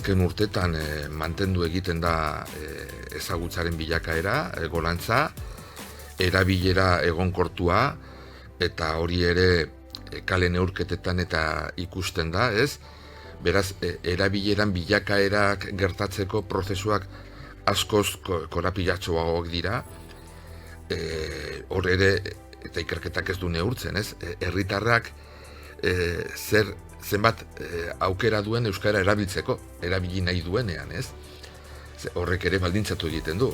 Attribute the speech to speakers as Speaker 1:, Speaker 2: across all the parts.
Speaker 1: azken urtetan mantendu egiten da ezagutzaren bilakaera, golantza, erabilera egonkortua, eta hori ere kale neurketetan eta ikusten da, ez? Beraz, erabileran bilakaerak gertatzeko prozesuak askoz korapilatsuagoak dira, hor ere, eta ikerketak ez du neurtzen, ez? Herritarrak zenbat aukera duen euskara erabiltzeko, erabili nahi duenean, ez? Horrek ere baldintzatu egiten du.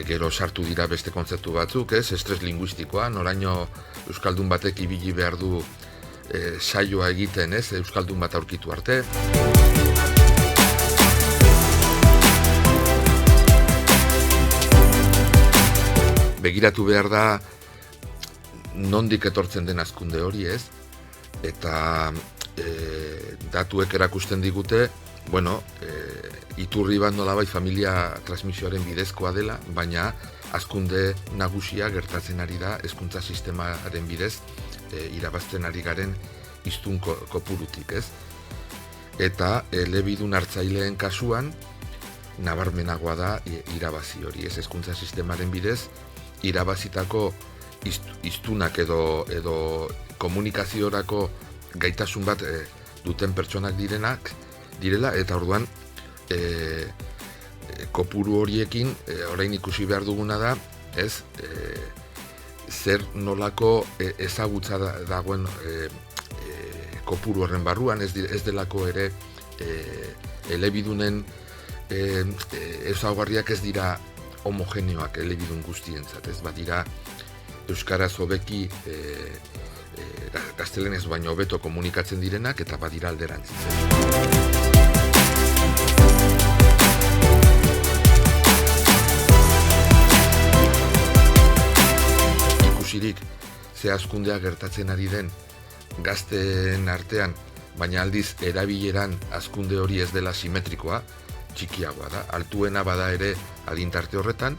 Speaker 1: Gero sartu dira beste kontzeptu batzuk, ez? Estres linguistikoa, noraino euskaldun batek ibili behar du saioa egiten, ez? Euskaldun bat aurkitu arte. Begiratu behar da nondik etortzen den hazkunde hori, ez? Eta datuek erakusten digute, iturri bat nolabait familia transmisioaren bidezkoa dela, baina hazkunde nagusia gertatzen ari da hezkuntza sistemaren bidez irabazten ari garen hiztun kopurutik, ez? Eta elebidun hartzaileen kasuan nabarmenagoa da irabazi hori, ez? Hezkuntza sistemaren bidez irabazitako hiztunak edo komunikaziorako gaitasun bat duten pertsonak direla, eta orduan kopuru horiekin orain ikusi behar duguna da, ez? Zer nolako ezagutza dagoen kopuru horren barruan, ez delako ere elebidunen ezaugarriak ez dira homogeneoak elebidun guztientzat, ez? Badira euskaraz hobeki gaztelenez baino hobeto komunikatzen direnak, eta badira alderantziz. Ikusirik ze hazkundea gertatzen ari den gazteen artean, baina aldiz erabileran hazkunde hori ez dela simetrikoa, txikiagoa da. Altuena bada ere adintarte horretan,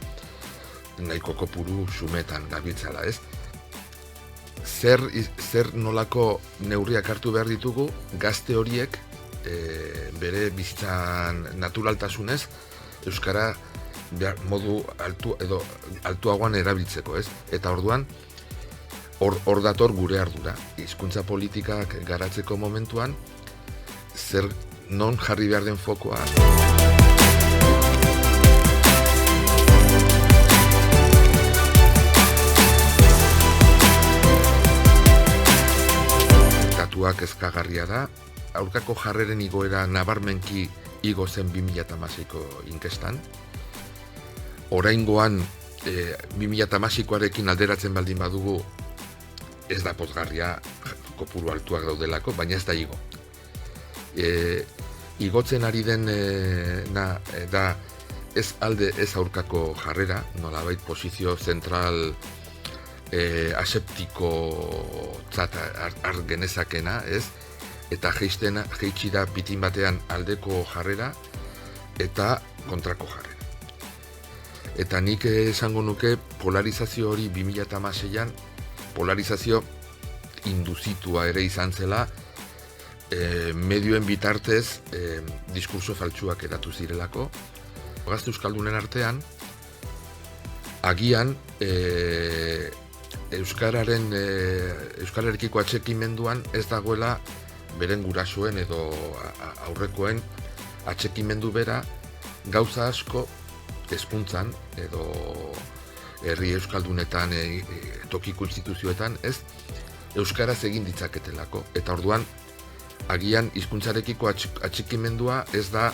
Speaker 1: nahiko kopuru xumetan gabiltzala, ez? Zer nolako neurriak hartu behar ditugu gazte horiek bere bizitzan naturaltasunez euskara modu altuagoan erabiltzeko, ez? Eta orduan hor dator gure ardura. Hizkuntza politikak garatzeko momentuan non jarri behar den fokoa. Datuak ezkagarria da. Aurkako jarreren igoera nabarmenki igo zen 2016ko inkestan. Oraingoan 2016koarekin alderatzen baldin badugu ez da pozgarria, kopuru altuak daudelako, baina ez da igo. Igotzen ari den da ez alde ez aurkako jarrera, nolabait posizio zentral aseptiko tzat genezakena, ez? Eta jeitsi da bitin batean aldeko jarrera eta kontrako jarrera. Eta nik esango nuke polarizazio hori 2016an polarizazio induzitua ere izan zela, medioen bitartez diskurso faltsuak eratu zirelako. Gazte euskaldunen artean, agian euskararekiko atxekimenduan ez dagoela beren gurasoen edo aurrekoen atxekimendu bera gauza asko hezkuntzan edo herri euskaldunetan, tokiko instituzioetan, ez? Euskaraz egin ditzaketelako. Eta orduan, agian hizkuntzarekiko atxikimendua ez da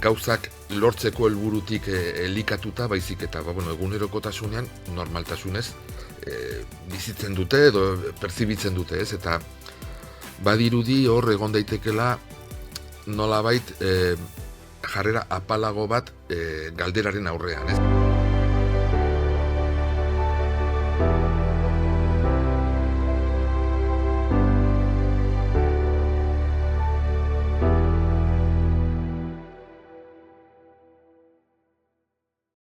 Speaker 1: gauzak lortzeko helburutik elikatuta, baizik eta egunerokotasunean normaltasunez bizitzen dute edo pertzibitzen dute, ez? Eta badirudi hor egon daitekela nolabait jarrera apalago bat galderaren aurrean, ez?